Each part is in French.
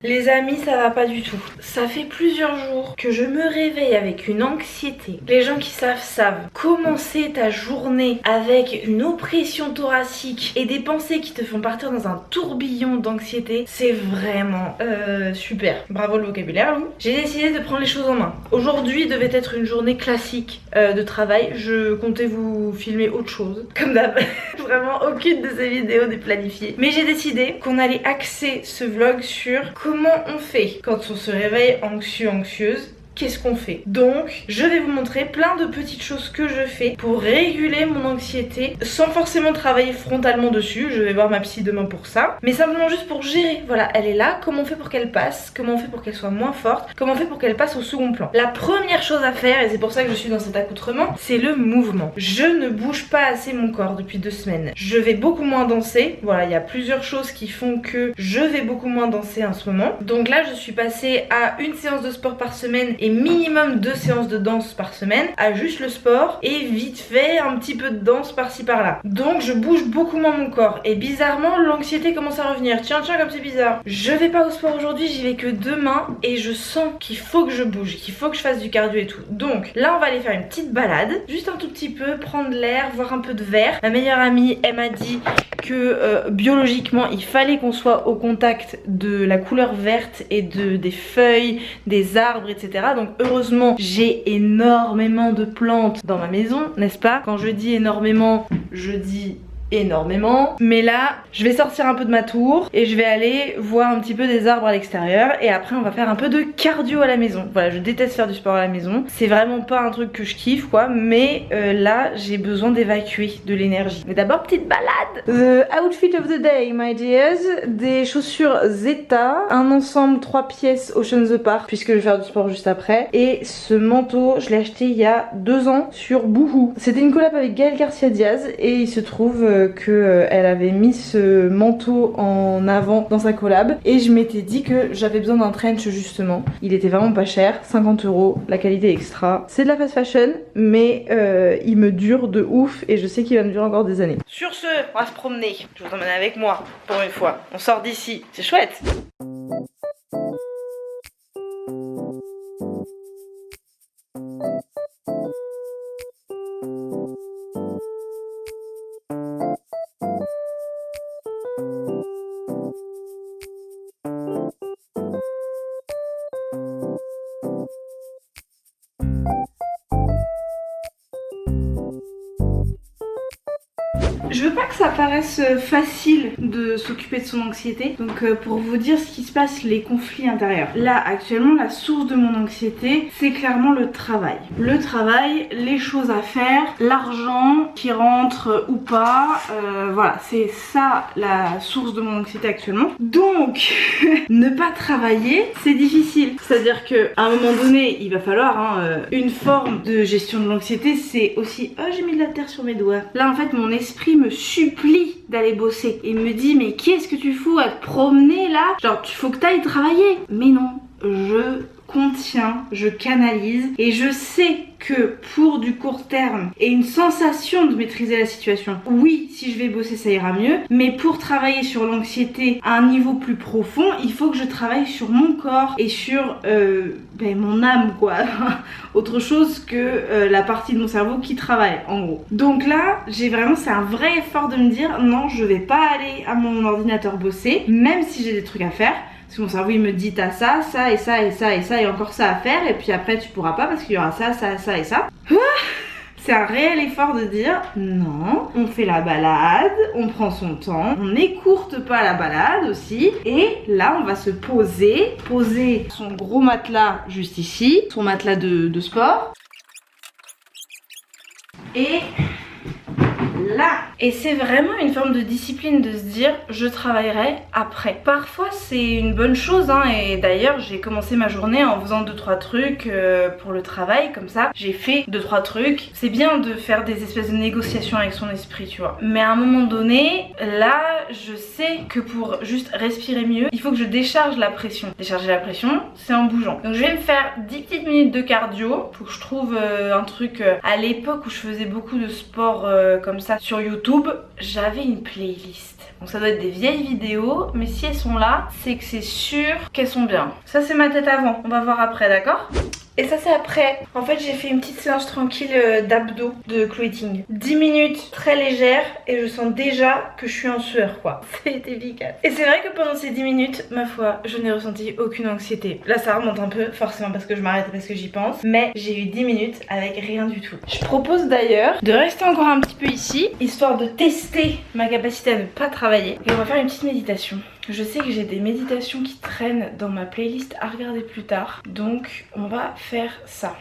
Les amis, ça va pas du tout. Ça fait plusieurs jours que je me réveille avec une anxiété. Les gens qui savent. Commencer ta journée avec une oppression thoracique et des pensées qui te font partir dans un tourbillon d'anxiété, c'est vraiment super. Bravo le vocabulaire, Lou. J'ai décidé de prendre les choses en main. Aujourd'hui devait être une journée classique de travail. Je comptais vous filmer autre chose, comme d'hab. Vraiment aucune de ces vidéos n'est planifiée. Mais j'ai décidé qu'on allait axer ce vlog sur comment on fait quand on se réveille anxieuse. Qu'est-ce qu'on fait? Donc je vais vous montrer plein de petites choses que je fais pour réguler mon anxiété sans forcément travailler frontalement dessus. Je vais voir ma psy demain pour ça, mais simplement juste pour gérer. Voilà, elle est là, comment on fait pour qu'elle passe, comment on fait pour qu'elle soit moins forte, comment on fait pour qu'elle passe au second plan. La première chose à faire, et c'est pour ça que je suis dans cet accoutrement, c'est le mouvement. Je ne bouge pas assez mon corps depuis 2 semaines. Je vais beaucoup moins danser. Voilà, il y a plusieurs choses qui font que je vais beaucoup moins danser en ce moment. Donc là je suis passée à une séance de sport par semaine et minimum 2 séances de danse par semaine, à juste le sport et vite fait un petit peu de danse par-ci par-là. Donc je bouge beaucoup moins mon corps et bizarrement l'anxiété commence à revenir. Tiens comme c'est bizarre. Je vais pas au sport aujourd'hui, j'y vais que demain et je sens qu'il faut que je bouge, qu'il faut que je fasse du cardio et tout. Donc là on va aller faire une petite balade, juste un tout petit peu, prendre l'air, voir un peu de vert. Ma meilleure amie elle m'a dit que biologiquement il fallait qu'on soit au contact de la couleur verte et des feuilles, des arbres, etc. Donc heureusement j'ai énormément de plantes dans ma maison, n'est-ce pas? Quand je dis énormément, je dis énormément. Mais là je vais sortir un peu de ma tour et je vais aller voir un petit peu des arbres à l'extérieur et après on va faire un peu de cardio à la maison. Voilà, je déteste faire du sport à la maison, c'est vraiment pas un truc que je kiffe quoi, mais là j'ai besoin d'évacuer de l'énergie. Mais d'abord petite balade. The outfit of the day my dears, des chaussures Zeta, un ensemble 3 pièces Ocean the Park puisque je vais faire du sport juste après, et ce manteau je l'ai acheté il y a 2 ans sur Boohoo. C'était une collab avec Gaël Garcia Diaz et il se trouve qu'elle avait mis ce manteau en avant dans sa collab et je m'étais dit que j'avais besoin d'un trench justement. Il était vraiment pas cher, 50 €, la qualité extra. C'est de la fast fashion mais il me dure de ouf et je sais qu'il va me durer encore des années. Sur ce, on va se promener. Je vous emmène avec moi pour une fois. On sort d'ici, c'est chouette. Je veux pas que ça paraisse facile de s'occuper de son anxiété, donc pour vous dire ce qui se passe, les conflits intérieurs. Là actuellement la source de mon anxiété c'est clairement le travail. Le travail, les choses à faire, l'argent qui rentre ou pas, voilà c'est ça la source de mon anxiété actuellement. Donc ne pas travailler c'est difficile, c'est à dire que à un moment donné il va falloir une forme de gestion de l'anxiété, c'est aussi oh j'ai mis de la terre sur mes doigts. Là en fait mon esprit me supplie d'aller bosser et me dit mais qu'est-ce que tu fous à te promener là, genre tu faut que t'ailles travailler. Mais non, je contiens, je canalise et je sais que pour du court terme et une sensation de maîtriser la situation, oui si je vais bosser ça ira mieux, mais pour travailler sur l'anxiété à un niveau plus profond il faut que je travaille sur mon corps et sur mon âme quoi. Autre chose que la partie de mon cerveau qui travaille en gros. Donc là j'ai vraiment, c'est un vrai effort de me dire non je vais pas aller à mon ordinateur bosser même si j'ai des trucs à faire. Parce que mon cerveau il me dit t'as ça, ça et ça et ça et ça et encore ça à faire et puis après tu pourras pas parce qu'il y aura ça, ça, ça et ça. C'est un réel effort de dire non, on fait la balade, on prend son temps, on n'écourte pas la balade aussi et là on va se poser son gros matelas juste ici, son matelas de sport et là. Et c'est vraiment une forme de discipline de se dire je travaillerai après. Parfois c'est une bonne chose et d'ailleurs j'ai commencé ma journée en faisant 2-3 trucs pour le travail comme ça. J'ai fait 2-3 trucs. C'est bien de faire des espèces de négociations avec son esprit tu vois. Mais à un moment donné, là je sais que pour juste respirer mieux, il faut que je décharge la pression. Décharger la pression, c'est en bougeant. Donc je vais me faire 10 petites minutes de cardio. Faut que je trouve un truc à l'époque où je faisais beaucoup de sport comme ça sur YouTube, j'avais une playlist Donc ça doit être des vieilles vidéos, mais si elles sont là, c'est que c'est sûr qu'elles sont bien. Ça c'est ma tête avant, on va voir après, d'accord? Et ça c'est après. En fait j'ai fait une petite séance tranquille d'abdos de Chloé Ting. 10 minutes très légère et je sens déjà que je suis en sueur quoi. C'est efficace. Et c'est vrai que pendant ces 10 minutes, ma foi, je n'ai ressenti aucune anxiété. Là ça remonte un peu, forcément parce que je m'arrête et parce que j'y pense. Mais j'ai eu 10 minutes avec rien du tout. Je propose d'ailleurs de rester encore un petit peu ici, histoire de tester ma capacité à ne pas travailler. Et on va faire une petite méditation. Je sais que j'ai des méditations qui traînent dans ma playlist à regarder plus tard. Donc on va faire ça.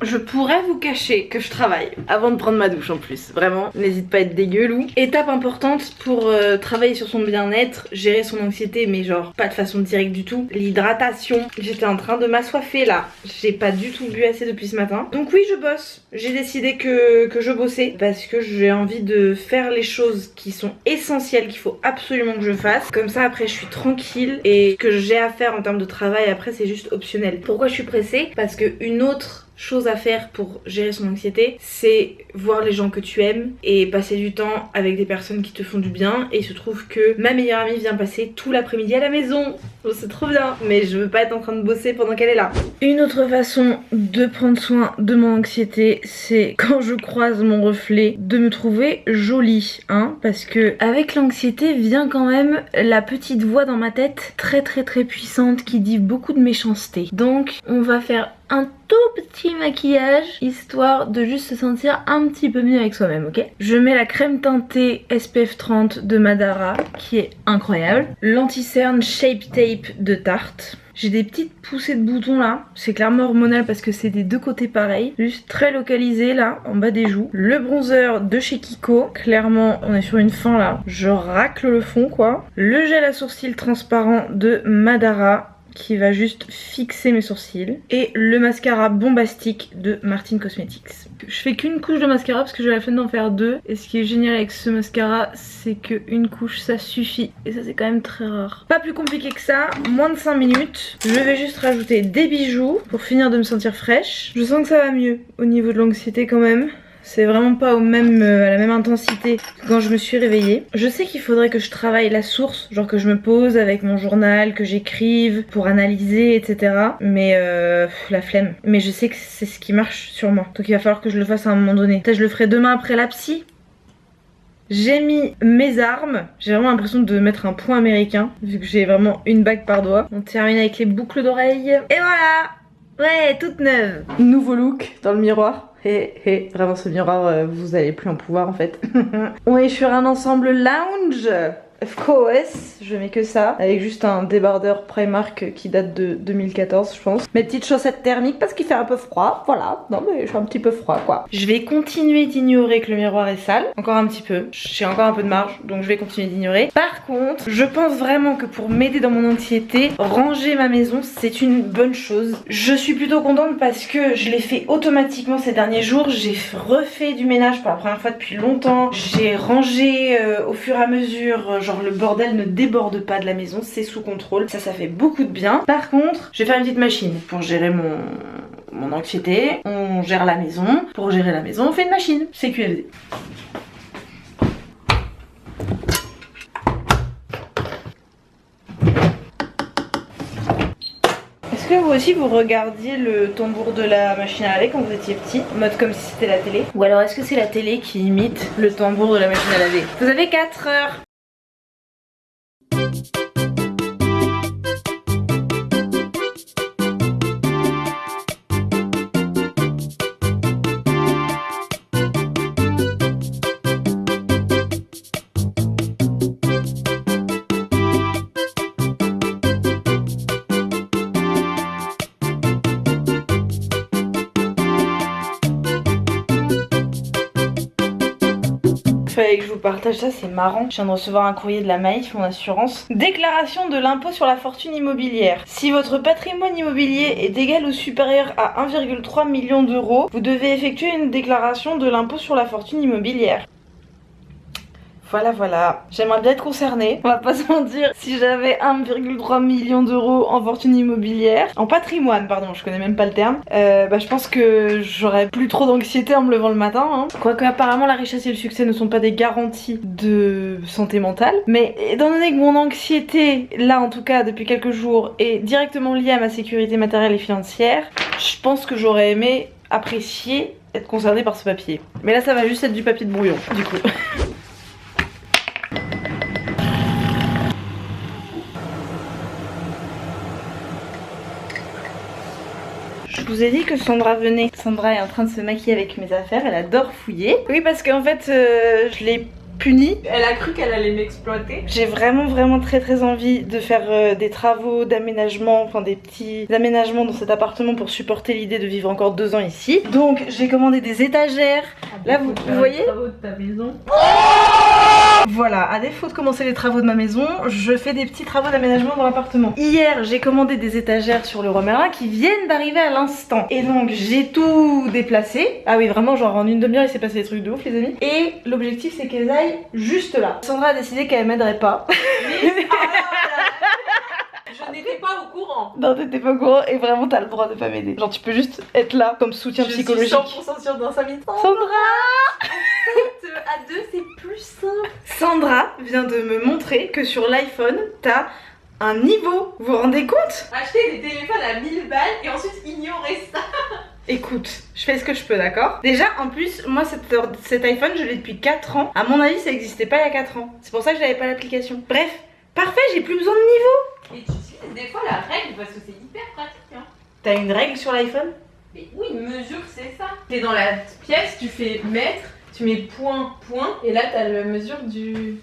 Je pourrais vous cacher que je travaille avant de prendre ma douche en plus. Vraiment, n'hésite pas à être dégueulou. Étape importante pour travailler sur son bien-être, gérer son anxiété, mais genre pas de façon directe du tout. L'hydratation. J'étais en train de m'assoiffer là. J'ai pas du tout bu assez depuis ce matin. Donc oui, je bosse. J'ai décidé que je bossais parce que j'ai envie de faire les choses qui sont essentielles, qu'il faut absolument que je fasse. Comme ça après je suis tranquille et ce que j'ai à faire en termes de travail après c'est juste optionnel. Pourquoi je suis pressée? Parce que une autre chose à faire pour gérer son anxiété, c'est voir les gens que tu aimes et passer du temps avec des personnes qui te font du bien. Et il se trouve que ma meilleure amie vient passer tout l'après-midi à la maison. Oh, c'est trop bien, mais je veux pas être en train de bosser pendant qu'elle est là. Une autre façon de prendre soin de mon anxiété, c'est quand je croise mon reflet, de me trouver jolie, hein, parce que avec l'anxiété vient quand même la petite voix dans ma tête très puissante qui dit beaucoup de méchanceté. Donc on va faire un tout petit maquillage histoire de juste se sentir un petit peu mieux avec soi-même, ok? Je mets la crème teintée SPF 30 de Madara qui est incroyable, l'anti-cerne Shape Tape de Tarte. J'ai des petites poussées de boutons là, c'est clairement hormonal parce que c'est des deux côtés pareil, juste très localisé là en bas des joues. Le bronzer de chez Kiko, clairement on est sur une fin là, je racle le fond quoi. Le gel à sourcils transparent de Madara qui va juste fixer mes sourcils. Et le mascara bombastique de Martine Cosmetics. Je fais qu'une couche de mascara parce que j'ai la flemme d'en faire deux. Et ce qui est génial avec ce mascara, c'est qu'une couche ça suffit. Et ça c'est quand même très rare. Pas plus compliqué que ça, moins de 5 minutes. Je vais juste rajouter des bijoux pour finir de me sentir fraîche. Je sens que ça va mieux au niveau de l'anxiété quand même. C'est vraiment pas à la même intensité que quand je me suis réveillée. Je sais qu'il faudrait que je travaille la source, genre que je me pose avec mon journal, que j'écrive pour analyser, etc. Mais la flemme. Mais je sais que c'est ce qui marche sur moi. Donc il va falloir que je le fasse à un moment donné. Peut-être je le ferai demain après la psy. J'ai mis mes armes, j'ai vraiment l'impression de mettre un point américain, vu que j'ai vraiment une bague par doigt. On termine avec les boucles d'oreilles. Et voilà! Ouais, toute neuve. Nouveau look dans le miroir. Vraiment ce miroir, vous allez plus en pouvoir en fait. On est sur un ensemble lounge. Of course, je mets que ça, avec juste un débardeur Primark qui date de 2014 je pense. Mes petites chaussettes thermiques parce qu'il fait un peu froid, voilà. Non mais je suis un petit peu froid quoi. Je vais continuer d'ignorer que le miroir est sale, encore un petit peu. J'ai encore un peu de marge, donc je vais continuer d'ignorer. Par contre, je pense vraiment que pour m'aider dans mon anxiété, ranger ma maison c'est une bonne chose. Je suis plutôt contente parce que je l'ai fait automatiquement ces derniers jours. J'ai refait du ménage pour la première fois depuis longtemps. J'ai rangé au fur et à mesure, genre le bordel ne déborde pas de la maison, c'est sous contrôle, ça fait beaucoup de bien. Par contre, je vais faire une petite machine pour gérer mon anxiété. On gère la maison, pour gérer la maison on fait une machine, c'est QFD. Est-ce que vous aussi vous regardiez le tambour de la machine à laver quand vous étiez petit, en mode comme si c'était la télé? Ou alors est-ce que c'est la télé qui imite le tambour de la machine à laver? Vous avez 4 heures. Fallait que je vous partage ça, c'est marrant. Je viens de recevoir un courrier de la Maïf, mon assurance. Déclaration de l'impôt sur la fortune immobilière. Si votre patrimoine immobilier est égal ou supérieur à 1,3 million d'euros, vous devez effectuer une déclaration de l'impôt sur la fortune immobilière. Voilà, j'aimerais bien être concernée, on va pas se mentir. Si j'avais 1,3 million d'euros en fortune immobilière, en patrimoine pardon, je connais même pas le terme, je pense que j'aurais plus trop d'anxiété en me levant le matin hein. Quoique apparemment la richesse et le succès ne sont pas des garanties de santé mentale, mais étant donné que mon anxiété, là en tout cas depuis quelques jours, est directement liée à ma sécurité matérielle et financière, je pense que j'aurais aimé apprécier être concernée par ce papier. Mais là ça va juste être du papier de brouillon du coup. Je vous ai dit que Sandra venait. Sandra est en train de se maquiller avec mes affaires, elle adore fouiller. Oui parce qu'en fait je l'ai punie. Elle a cru qu'elle allait m'exploiter. J'ai vraiment très envie de faire des travaux d'aménagement, enfin des petits aménagements dans cet appartement pour supporter l'idée de vivre encore 2 ans ici. Donc j'ai commandé des étagères. Là vous voyez les travaux de ta maison. Voilà, à défaut de commencer les travaux de ma maison, je fais des petits travaux d'aménagement dans l'appartement. Hier, j'ai commandé des étagères sur le Romarin qui viennent d'arriver à l'instant. Et donc, j'ai tout déplacé. Ah oui, vraiment, genre en une demi-heure, il s'est passé des trucs de ouf, les amis. Et l'objectif, c'est qu'elles aillent juste là. Sandra a décidé qu'elle m'aiderait pas. Je n'étais pas au courant. Non, t'étais pas au courant et vraiment, t'as le droit de pas m'aider. Genre, tu peux juste être là comme soutien psychologique. Je suis 100% sûre dans 5 minutes. Sandra! À deux, c'est plus simple. Sandra vient de me montrer que sur l'iPhone, t'as un niveau. Vous vous rendez compte? Acheter des téléphones à 1000 balles et ensuite ignorer ça. Écoute, je fais ce que je peux, d'accord? Déjà, en plus, moi, cet iPhone, je l'ai depuis 4 ans. À mon avis, ça existait pas il y a 4 ans. C'est pour ça que j'avais pas l'application. Bref, parfait, j'ai plus besoin de niveau. Et tu utilises des fois la règle parce que c'est hyper pratique. Hein. T'as une règle sur l'iPhone? Mais oui, mesure, c'est ça. T'es dans la pièce, tu fais mètre, tu mets point, et là, t'as la mesure du...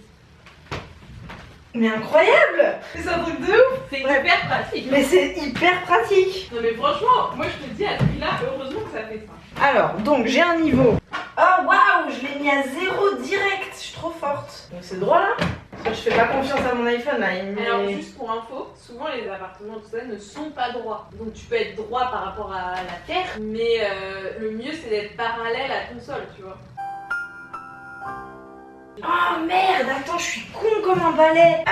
Mais incroyable! C'est un truc de ouf! C'est hyper pratique. Mais c'est hyper pratique! Non mais franchement, moi je te dis à celui-là, heureusement que ça fait ça. Alors, donc j'ai un niveau. Oh waouh, je l'ai mis à 0 direct, je suis trop forte. Donc c'est droit là? Parce que je fais pas confiance à mon iPhone là. Alors juste pour info, souvent les appartements tout ça ne sont pas droits. Donc tu peux être droit par rapport à la terre, mais le mieux c'est d'être parallèle à ton sol, tu vois. Oh merde, attends, je suis con comme un balai.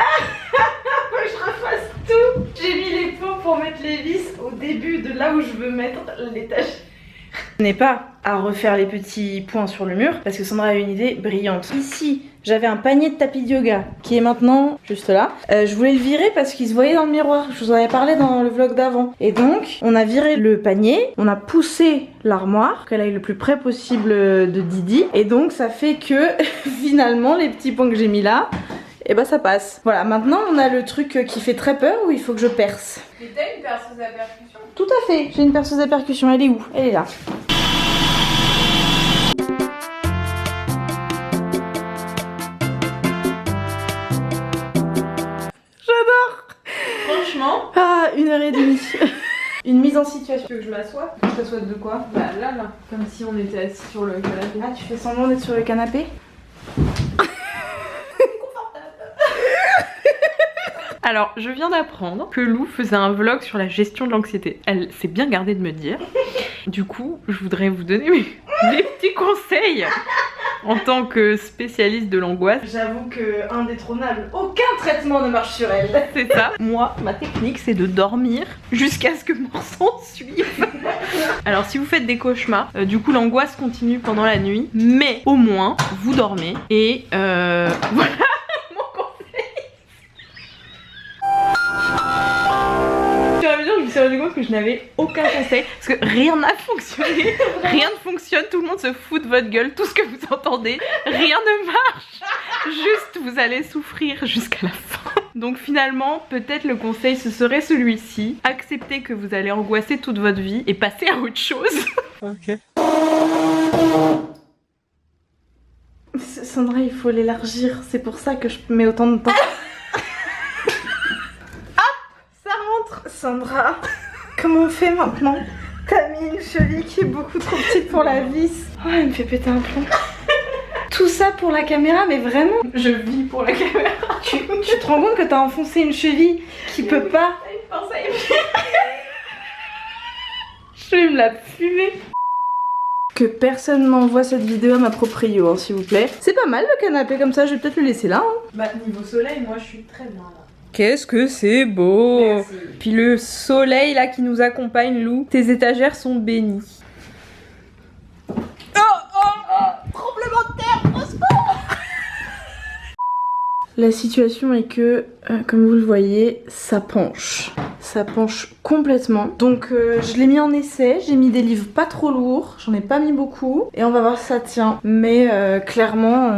Faut que je refasse tout. J'ai mis les pots pour mettre les vis au début de là où je veux mettre l'étage. Je n'ai pas à refaire les petits points sur le mur parce que Sandra a une idée brillante. Ici, j'avais un panier de tapis de yoga qui est maintenant juste là. Je voulais le virer parce qu'il se voyait dans le miroir. Je vous en avais parlé dans le vlog d'avant. Et donc, on a viré le panier, on a poussé l'armoire, qu'elle aille le plus près possible de Didi. Et donc, ça fait que finalement, les petits points que j'ai mis là, et bah ça passe. Voilà, maintenant on a le truc qui fait très peur où il faut que je perce. Et t'as une perceuse à percussion? Tout à fait, j'ai une perceuse à percussion. Elle est où? Elle est là. J'adore. Franchement. Ah, 1h30. Une mise en situation. Tu veux que je m'assoie? Je t'assois de quoi? Bah là, comme si on était assis sur le canapé. Ah, tu fais semblant d'être sur le canapé? Alors, je viens d'apprendre que Lou faisait un vlog sur la gestion de l'anxiété. Elle s'est bien gardée de me dire. Du coup, je voudrais vous donner des petits conseils en tant que spécialiste de l'angoisse. J'avoue que indétrônable, aucun traitement ne marche sur elle. C'est ça. Moi, ma technique, c'est de dormir jusqu'à ce que mon sang suive. Alors, si vous faites des cauchemars, du coup, l'angoisse continue pendant la nuit, mais au moins, vous dormez et voilà. Je me suis rendu compte que je n'avais aucun conseil parce que rien n'a fonctionné, rien ne fonctionne, tout le monde se fout de votre gueule, tout ce que vous entendez, rien ne marche, juste vous allez souffrir jusqu'à la fin. Donc finalement, peut-être le conseil ce serait celui-ci, acceptez que vous allez angoisser toute votre vie et passer à autre chose. Ok. Sandra, il faut l'élargir, c'est pour ça que je mets autant de temps. Sandra, comment on fait maintenant? T'as mis une cheville qui est beaucoup trop petite pour la vis. Oh, elle me fait péter un plomb. Tout ça pour la caméra, mais vraiment? Je vis pour la caméra. Tu te rends compte que t'as enfoncé une cheville qui peut pas... Je vais me la fumer. Que personne m'envoie cette vidéo à ma proprio, hein, s'il vous plaît. C'est pas mal le canapé comme ça, je vais peut-être le laisser là. Hein. Bah niveau soleil, moi je suis très bien là. Qu'est-ce que c'est beau. Merci. Puis le soleil là qui nous accompagne, Lou. Tes étagères sont bénies. Tremblement de terre, au secours. La situation est que, comme vous le voyez, ça penche. Ça penche complètement. Donc je l'ai mis en essai, j'ai mis des livres pas trop lourds, j'en ai pas mis beaucoup. Et on va voir si ça tient. Mais clairement,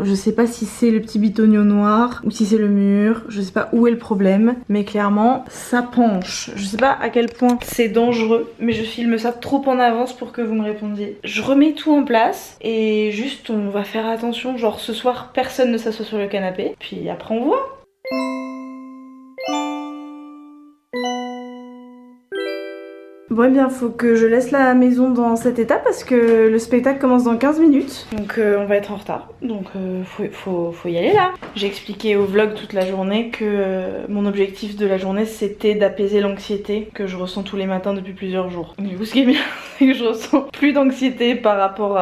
je sais pas si c'est le petit bitonio noir ou si c'est le mur. Je sais pas où est le problème. Mais clairement, ça penche. Je sais pas à quel point c'est dangereux, mais je filme ça trop en avance pour que vous me répondiez. Je remets tout en place et juste on va faire attention. Genre ce soir, personne ne s'assoit sur le canapé. Puis après on voit. Bon, eh bien, faut que je laisse la maison dans cet état parce que le spectacle commence dans 15 minutes. Donc, on va être en retard. Donc, faut y aller là. J'ai expliqué au vlog toute la journée que mon objectif de la journée c'était d'apaiser l'anxiété que je ressens tous les matins depuis plusieurs jours. Du coup, ce qui est bien, c'est que je ressens plus d'anxiété par rapport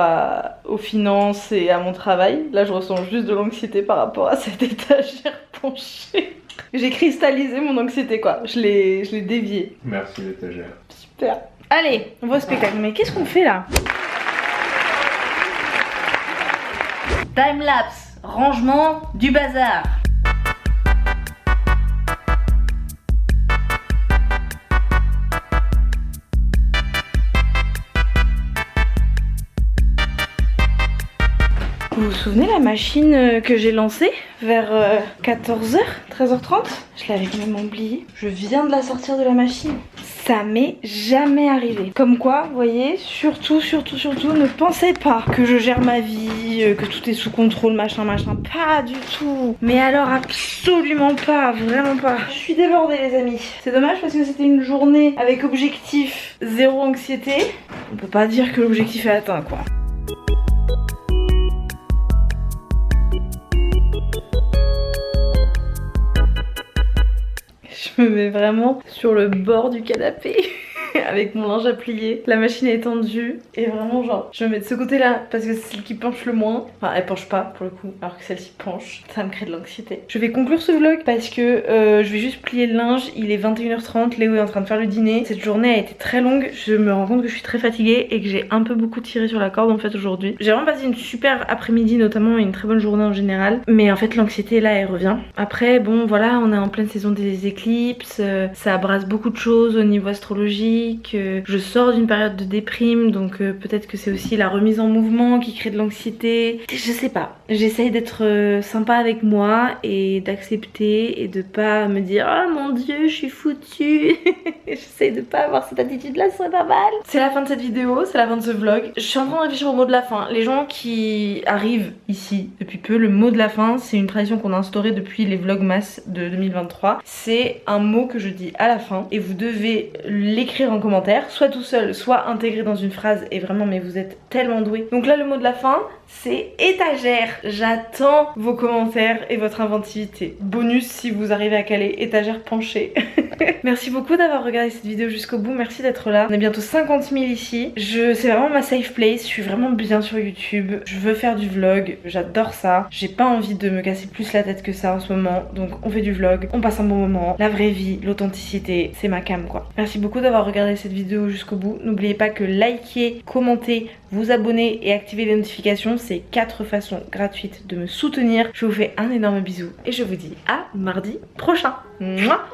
aux finances et à mon travail. Là, je ressens juste de l'anxiété par rapport à cette étagère penchée. J'ai cristallisé mon anxiété quoi, je l'ai dévié. Merci l'étagère. Super. Allez, on va au spectacle. Mais qu'est-ce qu'on fait là? Timelapse, rangement du bazar. Vous vous souvenez la machine que j'ai lancée vers 14h, 13h30? Je l'avais quand même oubliée. Je viens de la sortir de la machine. Ça m'est jamais arrivé. Comme quoi, vous voyez, surtout, ne pensez pas que je gère ma vie, que tout est sous contrôle, machin. Pas du tout. Mais alors absolument pas, vraiment pas. Je suis débordée les amis. C'est dommage parce que c'était une journée avec objectif zéro anxiété. On peut pas dire que l'objectif est atteint quoi. Je me mets vraiment sur le bord du canapé avec mon linge à plier, la machine est tendue et vraiment genre je me mets de ce côté là parce que c'est celle qui penche le moins. Enfin elle penche pas pour le coup alors que celle-ci penche, ça me crée de l'anxiété. Je vais conclure ce vlog parce que je vais juste plier le linge, il est 21h30, Léo est en train de faire le dîner. Cette journée a été très longue, je me rends compte que je suis très fatiguée et que j'ai un peu beaucoup tiré sur la corde en fait aujourd'hui. J'ai vraiment passé une super après-midi notamment et une très bonne journée en général, mais en fait l'anxiété là elle revient. Après bon voilà on est en pleine saison des éclipses, ça brasse beaucoup de choses au niveau astrologique. Je sors d'une période de déprime donc peut-être que c'est aussi la remise en mouvement qui crée de l'anxiété. Je sais pas, j'essaye d'être sympa avec moi et d'accepter et de pas me dire oh mon dieu je suis foutue. J'essaye de pas avoir cette attitude là, c'est pas mal. C'est la fin de cette vidéo, c'est la fin de ce vlog. Je suis en train de réfléchir au mot de la fin. Les gens qui arrivent ici depuis peu, le mot de la fin c'est une tradition qu'on a instaurée depuis les vlogmas de 2023. C'est un mot que je dis à la fin et vous devez l'écrire en commentaire, soit tout seul, soit intégré dans une phrase et vraiment mais vous êtes tellement doués. Donc là le mot de la fin c'est étagère. J'attends vos commentaires et votre inventivité. Bonus si vous arrivez à caler étagère penchée. Merci beaucoup d'avoir regardé cette vidéo jusqu'au bout, merci d'être là. On est bientôt 50 000 ici. C'est vraiment ma safe place, je suis vraiment bien sur YouTube. Je veux faire du vlog, j'adore ça. J'ai pas envie de me casser plus la tête que ça en ce moment. Donc on fait du vlog, on passe un bon moment. La vraie vie, l'authenticité, c'est ma cam quoi. Merci beaucoup d'avoir regardé cette vidéo jusqu'au bout. N'oubliez pas que liker, commenter, vous abonner et activer les notifications, c'est 4 façons gratuites de me soutenir. Je vous fais un énorme bisou et je vous dis à mardi prochain. Mouah.